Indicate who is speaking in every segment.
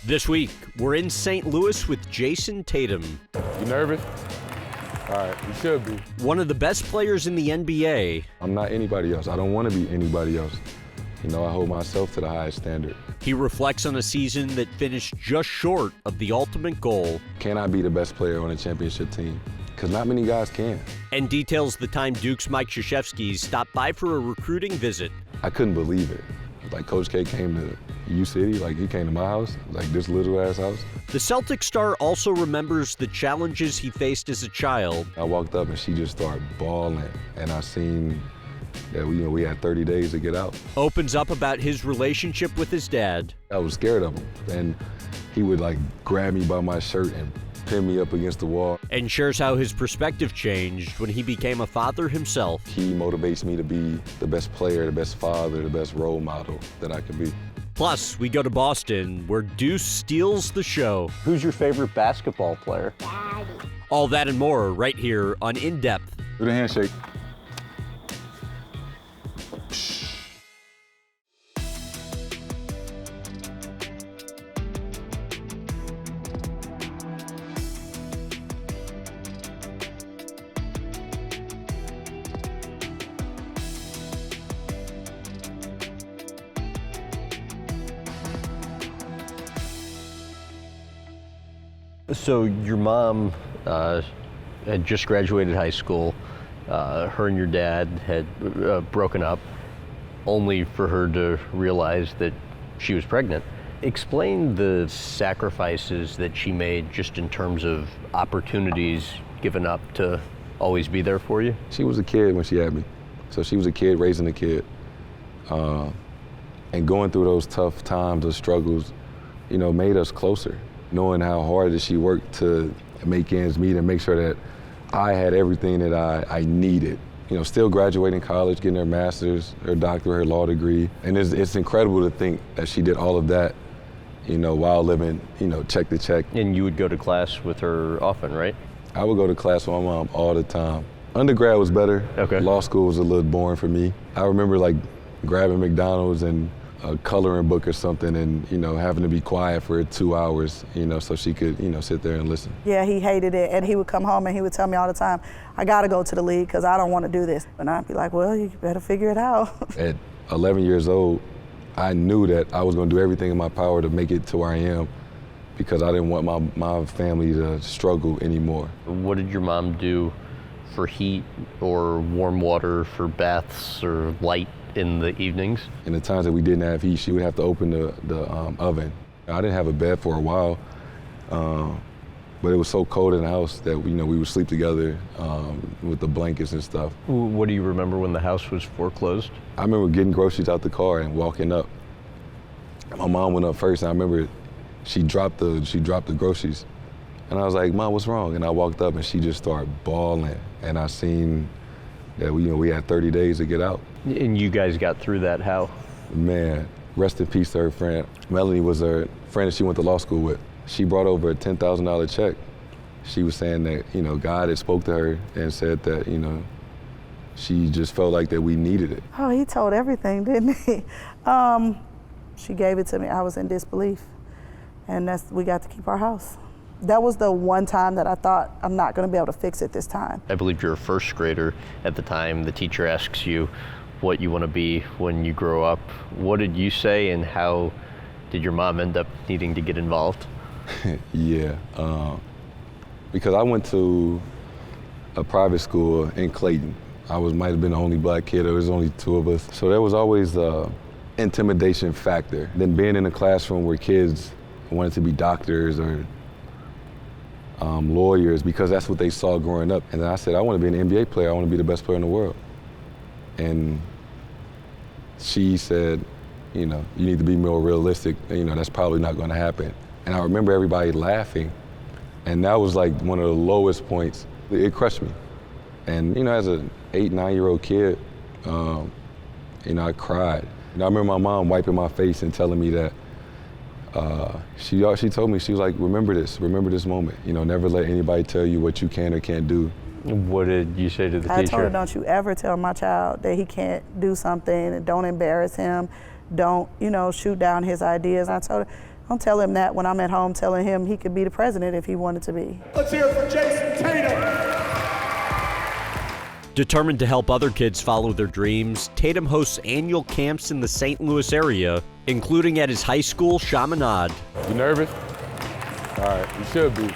Speaker 1: This week, we're in St. Louis with Jayson Tatum.
Speaker 2: You nervous? All right, you should be.
Speaker 1: One of the best players in the NBA.
Speaker 3: I'm not anybody else. I don't want to be anybody else. You know, I hold myself to the highest standard.
Speaker 1: He reflects on a season that finished just short of the ultimate goal.
Speaker 3: Can I be the best player on a championship team? Because not many guys can.
Speaker 1: And details the time Duke's Mike Krzyzewski stopped by for a recruiting visit.
Speaker 3: I couldn't believe it. Like, Coach K came to U-City, like he came to my house, like this little-ass house.
Speaker 1: The Celtics star also remembers the challenges he faced as a child.
Speaker 3: I walked up and she just started bawling, and I seen that we had 30 days to get out.
Speaker 1: Opens up about his relationship with his dad.
Speaker 3: I was scared of him, and he would like grab me by my shirt and pin me up against the wall.
Speaker 1: And shares how his perspective changed when he became a father himself.
Speaker 3: He motivates me to be the best player, the best father, the best role model that I can be.
Speaker 1: Plus, we go to Boston, where Deuce steals the show.
Speaker 4: Who's your favorite basketball player?
Speaker 5: Daddy.
Speaker 1: All that and more right here on In Depth.
Speaker 3: Do the handshake.
Speaker 4: So your mom had just graduated high school. Her and your dad had broken up, only for her to realize that she was pregnant. Explain the sacrifices that she made just in terms of opportunities given up to always be there for you.
Speaker 3: She was a kid when she had me. So she was a kid raising a kid. And going through those tough times, those struggles, you know, made us closer. Knowing how hard that she worked to make ends meet and make sure that I had everything that I needed. You know, still graduating college, getting her master's, her doctorate, her law degree. And it's incredible to think that she did all of that, you know, while living, you know, check to check.
Speaker 4: And you would go to class with her often, right?
Speaker 3: I would go to class with my mom all the time. Undergrad was better.
Speaker 4: Okay.
Speaker 3: Law school was a little boring for me. I remember like grabbing McDonald's and a coloring book or something and, you know, having to be quiet for 2 hours, you know, so she could, you know, sit there and listen.
Speaker 5: Yeah, he hated it, and he would come home and he would tell me all the time, I gotta go to the league because I don't want to do this. And I'd be like, well, you better figure it out.
Speaker 3: At 11 years old, I knew that I was going to do everything in my power to make it to where I am because I didn't want my family to struggle anymore.
Speaker 4: What did your mom do for heat or warm water for baths or light in the evenings?
Speaker 3: In the times that we didn't have heat, she would have to open the oven. I didn't have a bed for a while, but it was so cold in the house that we would sleep together with the blankets and stuff.
Speaker 4: What do you remember when the house was foreclosed?
Speaker 3: I remember getting groceries out the car and walking up. My mom went up first, and I remember she dropped the groceries, and I was like, "Mom, what's wrong?" And I walked up, and she just started bawling, and I seen that we had 30 days to get out.
Speaker 4: And you guys got through that how?
Speaker 3: Man, rest in peace to her friend. Melanie was her friend that she went to law school with. She brought over a $10,000 check. She was saying that, you know, God had spoke to her and said that, you know, she just felt like that we needed it.
Speaker 5: Oh, he told everything, didn't he? She gave it to me. I was in disbelief. And we got to keep our house. That was the one time that I thought, I'm not going to be able to fix it this time.
Speaker 4: I believe you're a first grader at the time. The teacher asks you what you want to be when you grow up. What did you say, and how did your mom end up needing to get involved?
Speaker 3: Yeah, because I went to a private school in Clayton. I might have been the only black kid. There was only 2 of us. So there was always the intimidation factor. Then being in a classroom where kids wanted to be doctors or lawyers because that's what they saw growing up. And then I said, I want to be an NBA player. I want to be the best player in the world. And she said, you know, you need to be more realistic. You know, that's probably not going to happen. And I remember everybody laughing. And that was like one of the lowest points. It crushed me. And, you know, as an 8, 9-year-old kid, you know, I cried. And I remember my mom wiping my face and telling me that she told me, she was like, remember this moment. You know, never let anybody tell you what you can or can't do.
Speaker 4: What did you say to the teacher?
Speaker 5: I told her, don't you ever tell my child that he can't do something, and don't embarrass him, don't, you know, shoot down his ideas. And I told her, I'll tell him that when I'm at home, telling him he could be the president if he wanted to be.
Speaker 6: Let's hear it for Jayson Tatum.
Speaker 1: Determined to help other kids follow their dreams, Tatum hosts annual camps in the St. Louis area, including at his high school, Chaminade.
Speaker 2: You nervous? All right, you should be.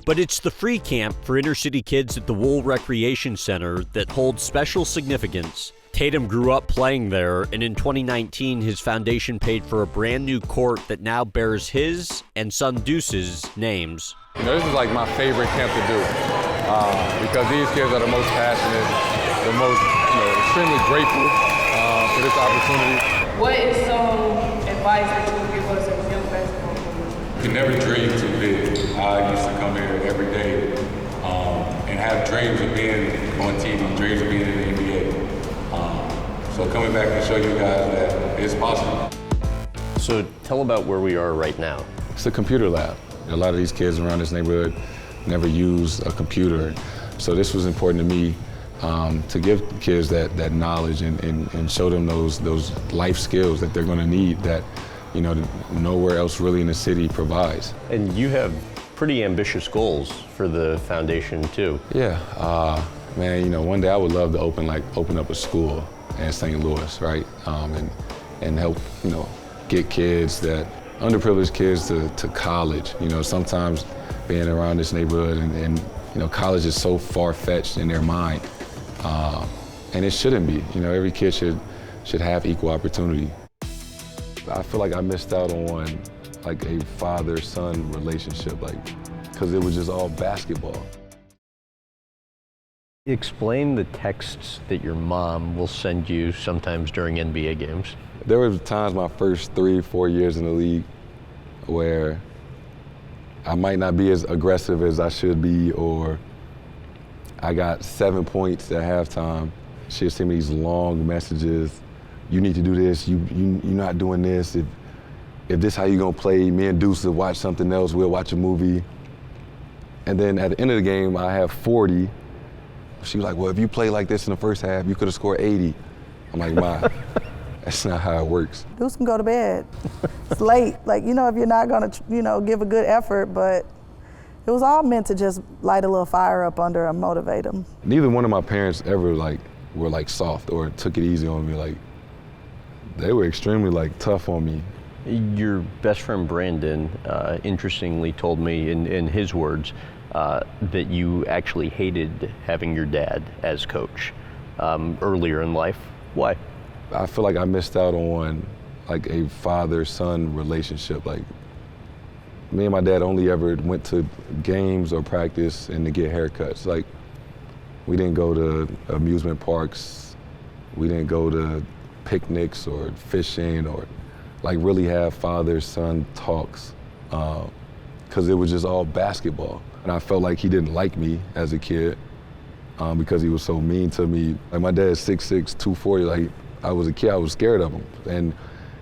Speaker 1: But it's the free camp for inner-city kids at the Wool Recreation Center that holds special significance. Tatum grew up playing there, and in 2019, his foundation paid for a brand new court that now bears his and son Deuce's names.
Speaker 2: You know, this is like my favorite camp to do because these kids are the most passionate, the most, extremely grateful for this opportunity.
Speaker 7: What is some advice that you would give us as young basketball players?
Speaker 3: You can never dream too big. I used to come here every day and have dreams of being on TV, dreams of being in the NBA. So coming back to show you guys that it's possible.
Speaker 4: So tell about where we are right now.
Speaker 3: It's a computer lab. A lot of these kids around this neighborhood never use a computer. So this was important to me to give kids that knowledge and show them those life skills that they're going to need that nowhere else really in the city provides.
Speaker 4: And you have pretty ambitious goals for the foundation too.
Speaker 3: Yeah, man, one day I would love to open up a school in St. Louis, right? And help, get kids underprivileged kids to college. Sometimes being around this neighborhood and college is so far-fetched in their mind. And it shouldn't be. Every kid should have equal opportunity. I feel like I missed out on a father-son relationship, because it was just all basketball.
Speaker 4: Explain the texts that your mom will send you sometimes during NBA games.
Speaker 3: There were times my first 3-4 years in the league where I might not be as aggressive as I should be, or I got 7 points at halftime. She'll send me these long messages. You need to do this, you're not doing this. If this how you gonna play, me and Deuce will watch something else, we'll watch a movie. And then at the end of the game, I have 40. She was like, well, if you play like this in the first half, you could have scored 80. I'm like, Ma, that's not how it works.
Speaker 5: Deuce can go to bed. It's late. if you're not gonna, give a good effort, but it was all meant to just light a little fire up under and motivate him.
Speaker 3: Neither one of my parents ever were soft or took it easy on me. They were extremely tough on me.
Speaker 4: Your best friend Brandon, interestingly, told me in his words that you actually hated having your dad as coach earlier in life. Why?
Speaker 3: I feel like I missed out on a father-son relationship. Me and my dad only ever went to games or practice and to get haircuts. We didn't go to amusement parks. We didn't go to picnics or fishing or really have father-son talks because it was just all basketball. And I felt like he didn't like me as a kid because he was so mean to me. My dad's 6'6", 240. I was a kid, I was scared of him. And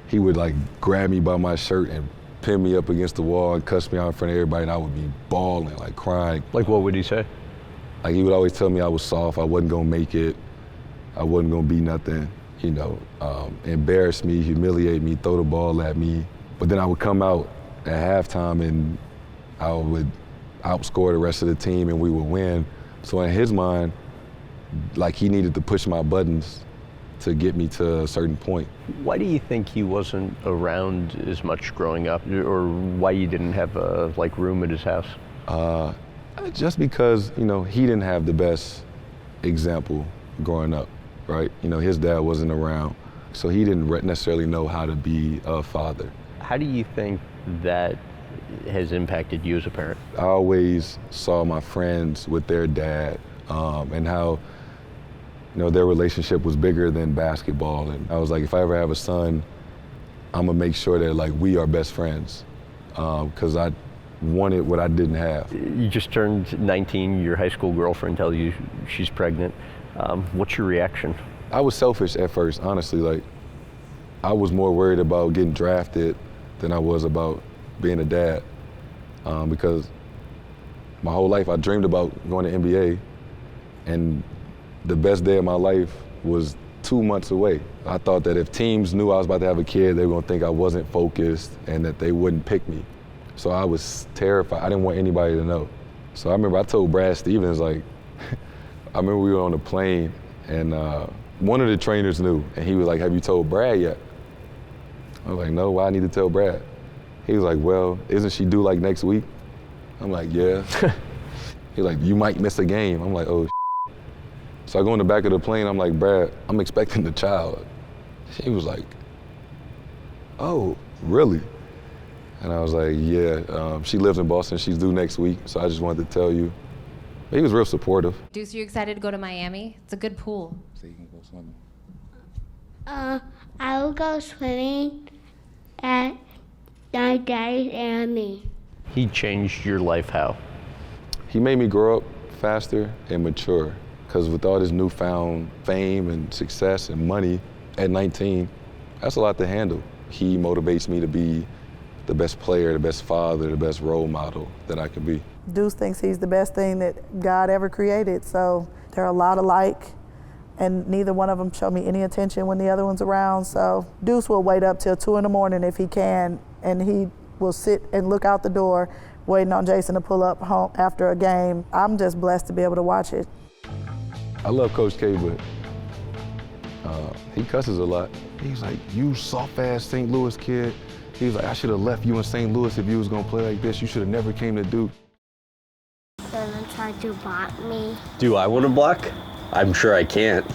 Speaker 3: he would grab me by my shirt and pin me up against the wall and cuss me out in front of everybody, and I would be bawling, crying.
Speaker 4: What would he say?
Speaker 3: He would always tell me I was soft, I wasn't gonna make it, I wasn't gonna be nothing. Embarrass me, humiliate me, throw the ball at me. But then I would come out at halftime and I would outscore the rest of the team and we would win. So in his mind, he needed to push my buttons to get me to a certain point.
Speaker 4: Why do you think he wasn't around as much growing up, or why you didn't have a room at his house?
Speaker 3: Just because, he didn't have the best example growing up. Right? His dad wasn't around, so he didn't necessarily know how to be a father.
Speaker 4: How do you think that has impacted you as a parent?
Speaker 3: I always saw my friends with their dad and how, their relationship was bigger than basketball. And I was like, if I ever have a son, I'm gonna make sure that we are best friends because I wanted what I didn't have.
Speaker 4: You just turned 19, your high school girlfriend tells you she's pregnant. What's your reaction?
Speaker 3: I was selfish at first, honestly. I was more worried about getting drafted than I was about being a dad because My whole life I dreamed about going to NBA, and the best day of my life was 2 months away. I thought that if teams knew I was about to have a kid, they were gonna think I wasn't focused and that they wouldn't pick me. So I was terrified. I didn't want anybody to know. So I remember I told Brad Stevens, like, I remember we were on a plane and one of the trainers knew, and he was like, have you told Brad yet? I was like, no, why I need to tell Brad? He was like, well, isn't she due like next week? I'm like, yeah. He's like, you might miss a game. I'm like, oh, So I go in the back of the plane, I'm like, Brad, I'm expecting the child. He was like, oh, really? And I was like, yeah, she lives in Boston, she's due next week, so I just wanted to tell you. He was real supportive.
Speaker 8: Deuce, you excited to go to Miami? It's a good pool.
Speaker 3: So you can go swimming.
Speaker 9: I will go swimming at my daddy and me.
Speaker 4: He changed your life how?
Speaker 3: He made me grow up faster and mature, because with all this newfound fame and success and money at 19, that's a lot to handle. He motivates me to be the best player, the best father, the best role model that I could be.
Speaker 5: Deuce thinks he's the best thing that God ever created, so they're a lot alike, and neither one of them show me any attention when the other one's around, so Deuce will wait up till 2 in the morning if he can, and he will sit and look out the door waiting on Jayson to pull up home after a game. I'm just blessed to be able to watch it.
Speaker 3: I love Coach K, but he cusses a lot. He's like, you soft-ass St. Louis kid. He's like, I should have left you in St. Louis if you was gonna play like this. You should have never came to Duke.
Speaker 9: Gonna try to block me.
Speaker 1: Do I want to block? I'm sure I can't.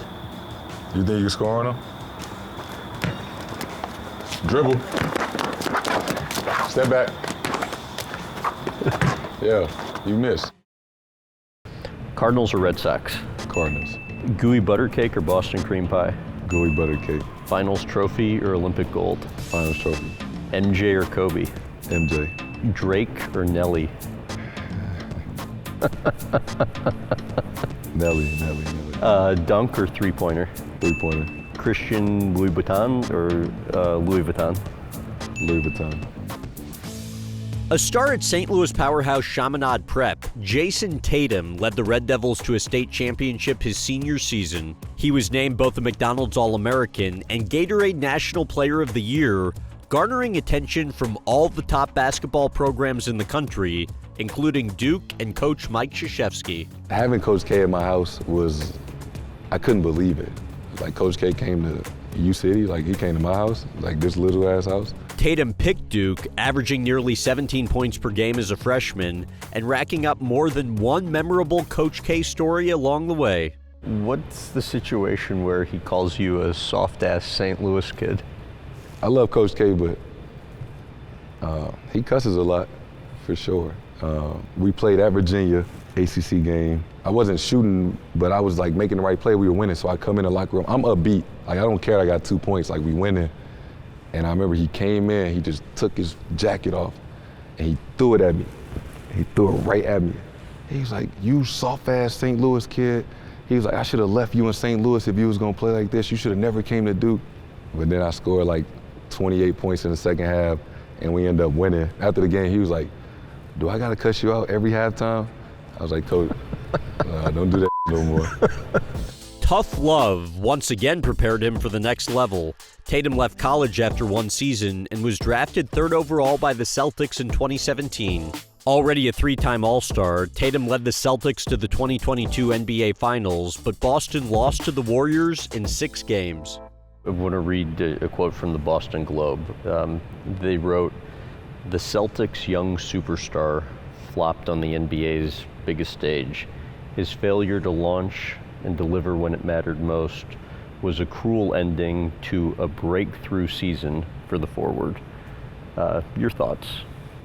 Speaker 3: You think you can score on him? Dribble. Step back. Yeah, you missed.
Speaker 4: Cardinals or Red Sox?
Speaker 3: Cardinals.
Speaker 4: Gooey butter cake or Boston cream pie?
Speaker 3: Gooey butter cake.
Speaker 4: Finals trophy or Olympic gold?
Speaker 3: Finals trophy.
Speaker 4: MJ or Kobe?
Speaker 3: MJ.
Speaker 4: Drake or Nelly?
Speaker 3: Nelly.
Speaker 4: Dunk or three-pointer?
Speaker 3: Three-pointer.
Speaker 4: Christian Louis Vuitton or Louis Vuitton?
Speaker 3: Louis Vuitton.
Speaker 1: A star at St. Louis powerhouse Chaminade Prep, Jayson Tatum led the Red Devils to a state championship his senior season. He was named both a McDonald's All-American and Gatorade National Player of the Year, garnering attention from all the top basketball programs in the country, including Duke and Coach Mike Krzyzewski.
Speaker 3: Having Coach K at my house was, I couldn't believe it. Like Coach K came to U-City, like he came to my house, like this little ass house.
Speaker 1: Tatum picked Duke, averaging nearly 17 points per game as a freshman and racking up more than one memorable Coach K story along the way.
Speaker 4: What's the situation where he calls you a soft-ass St. Louis kid?
Speaker 3: I love Coach K, but he cusses a lot, for sure. We played at Virginia, ACC game. I wasn't shooting, but I was like making the right play. We were winning, so I come in the locker room. I'm upbeat. Like I don't care. I got 2 points. Like we winning. And I remember he came in. He just took his jacket off, and he threw it at me. He threw it right at me. He was like, "You soft-ass St. Louis kid." He was like, "I should have left you in St. Louis if you was gonna play like this. You should have never came to Duke." But then I scored like 28 points in the second half, and we ended up winning. After the game, he was like, "Do I gotta cuss you out every halftime?" I was like, "Coach, don't do that no more."
Speaker 1: Tough love once again prepared him for the next level. Tatum left college after one season and was drafted 3rd overall by the Celtics in 2017. Already a 3-time All-Star, Tatum led the Celtics to the 2022 NBA Finals, but Boston lost to the Warriors in 6 games.
Speaker 4: I want to read a quote from the Boston Globe. They wrote, "The Celtics' young superstar flopped on the NBA's biggest stage. His failure to launch and deliver when it mattered most was a cruel ending to a breakthrough season for the forward." Your thoughts?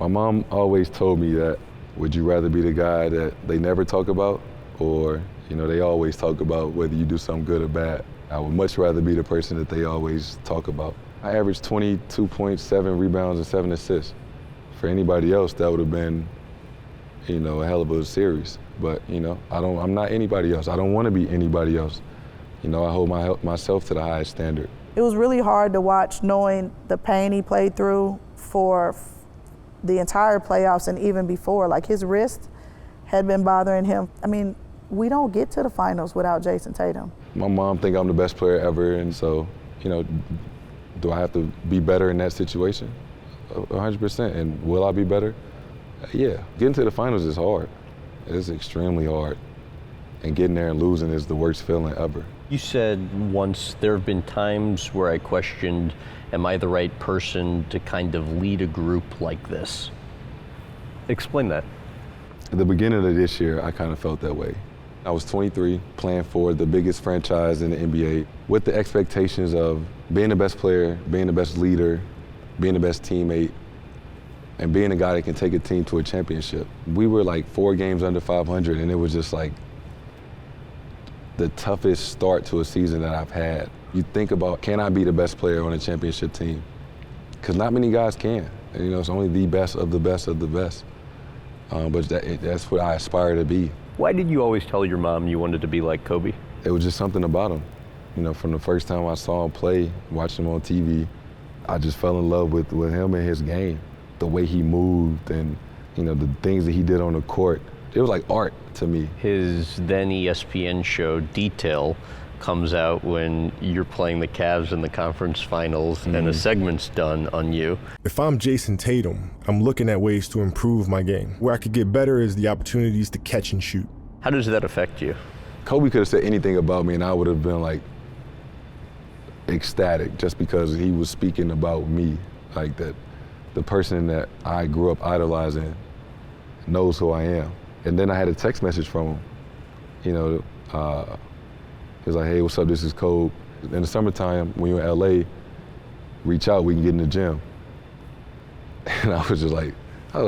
Speaker 3: My mom always told me that, would you rather be the guy that they never talk about, or they always talk about whether you do something good or bad? I would much rather be the person that they always talk about. I averaged 22.7 rebounds and 7 assists. For anybody else, that would have been, a hell of a series. But, I'm not anybody else. I don't want to be anybody else. I hold myself to the highest standard.
Speaker 5: It was really hard to watch, knowing the pain he played through for the entire playoffs and even before. Like his wrist had been bothering him. I mean, we don't get to the finals without Jayson Tatum.
Speaker 3: My mom think I'm the best player ever, and so, you know, do I have to be better in that situation? 100%. And will I be better? Yeah. Getting to the finals is hard. It's extremely hard. And getting there and losing is the worst feeling ever.
Speaker 4: You said once there have been times where I questioned, am I the right person to kind of lead a group like this? Explain that.
Speaker 3: At the beginning of this year, I kind of felt that way. I was 23, playing for the biggest franchise in the NBA, with the expectations of being the best player, being the best leader, being the best teammate, and being a guy that can take a team to a championship. We were like 4 games under 500, and it was just like the toughest start to a season that I've had. You think about, can I be the best player on a championship team? Because not many guys can. And, you know, it's only the best of the best of the best. But that's what I aspire to be.
Speaker 4: Why did you always tell your mom you wanted to be like Kobe?
Speaker 3: It was just something about him. You know, from the first time I saw him play, watched him on TV, I just fell in love with him and his game. The way he moved and, you know, the things that he did on the court. It was like art to me.
Speaker 4: His then ESPN show, Detail, comes out when you're playing the Cavs in the conference finals and a segment's done on you.
Speaker 10: If I'm Jayson Tatum, I'm looking at ways to improve my game. Where I could get better is the opportunities to catch and shoot.
Speaker 4: How does that affect you?
Speaker 3: Kobe could have said anything about me and I would have been like ecstatic just because he was speaking about me. Like that the person that I grew up idolizing knows who I am. And then I had a text message from him. You know, he was like, hey, what's up, this is Kobe. In the summertime, when you're in LA, reach out, we can get in the gym. And I was like,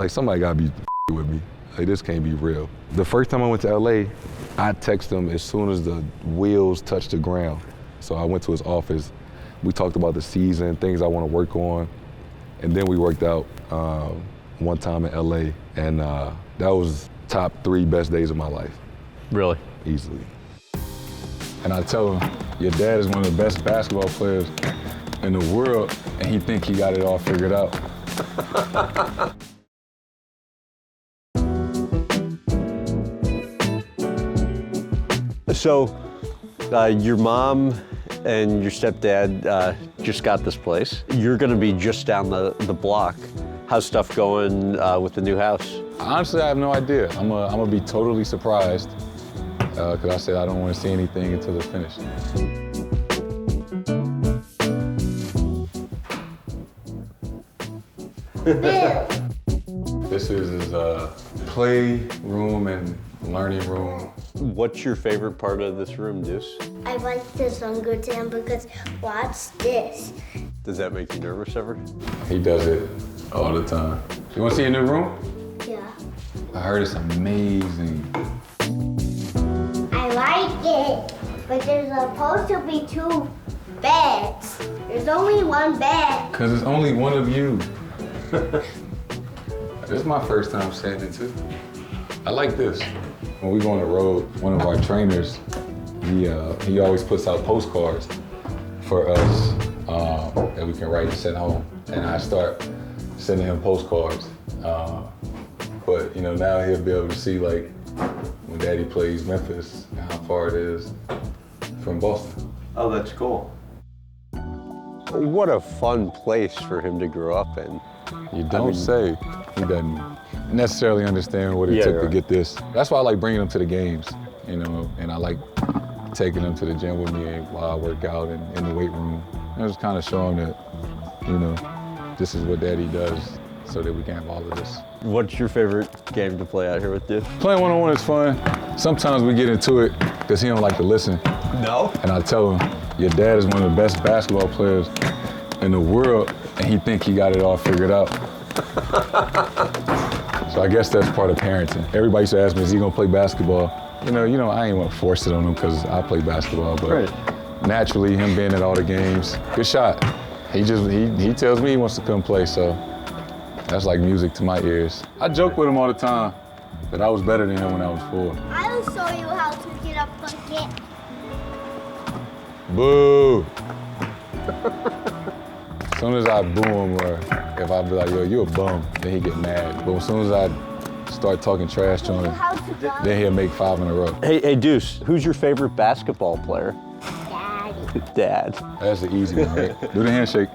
Speaker 3: somebody gotta be with me. Like, this can't be real. The first time I went to LA, I texted him as soon as the wheels touched the ground. So I went to his office. We talked about the season, things I want to work on. And then we worked out one time in LA. And that was top 3 best days of my life.
Speaker 4: Really?
Speaker 3: Easily.
Speaker 2: And I tell him, your dad is one of the best basketball players in the world, and he think he got it all figured out.
Speaker 1: So, your mom and your stepdad just got this place. You're going to be just down the block. How's stuff going with the new house?
Speaker 2: Honestly, I have no idea. I'm gonna be totally surprised because I said I don't want to see anything until it's finished. This is his play room and learning room.
Speaker 1: What's your favorite part of this room, Deuce?
Speaker 9: I like this Hunger Jam because watch this.
Speaker 1: Does that make you nervous ever?
Speaker 2: He does it all the time. You want to see a new room?
Speaker 9: Yeah.
Speaker 2: I heard it's amazing.
Speaker 9: I like it, but there's supposed to be 2 beds. There's only 1 bed.
Speaker 2: Because it's only one of you. This is my first time sitting in too. I like this. When we go on the road, one of our trainers, he always puts out postcards for us that we can write and send home. And I start sending him postcards. But you know, now he'll be able to see like when Daddy plays Memphis and how far it is from Boston.
Speaker 1: Oh, that's cool. What a fun place for him to grow up in.
Speaker 2: You don't say. He doesn't necessarily understand what it took to get this. That's why I like bringing him to the games, you know, and I like taking him to the gym with me while I work out and in the weight room. And just kind of show him that, you know, this is what Daddy does so that we can have all of this.
Speaker 1: What's your favorite game to play out here with Deuce?
Speaker 2: Playing one-on-one is fun. Sometimes we get into it because he don't like to listen.
Speaker 1: No?
Speaker 2: And I tell him, your dad is one of the best basketball players in the world, and he think he got it all figured out. So I guess that's part of parenting. Everybody used to ask me, is he gonna play basketball? You know, I ain't want to force it on him because I play basketball, but naturally, him being at all the games, good shot. He tells me he wants to come play, so that's like music to my ears. I joke with him all the time that I was better than him when I was 4.
Speaker 9: I will show you how to get a bucket.
Speaker 2: Boo! As soon as I boo him, or if I be like, yo, you a bum, then he get mad. But as soon as I start talking trash to him. Then he'll make 5 in a row.
Speaker 4: Hey, Deuce, who's your favorite basketball player?
Speaker 9: Daddy.
Speaker 4: Dad.
Speaker 2: That's the easy one, right? Do the handshake.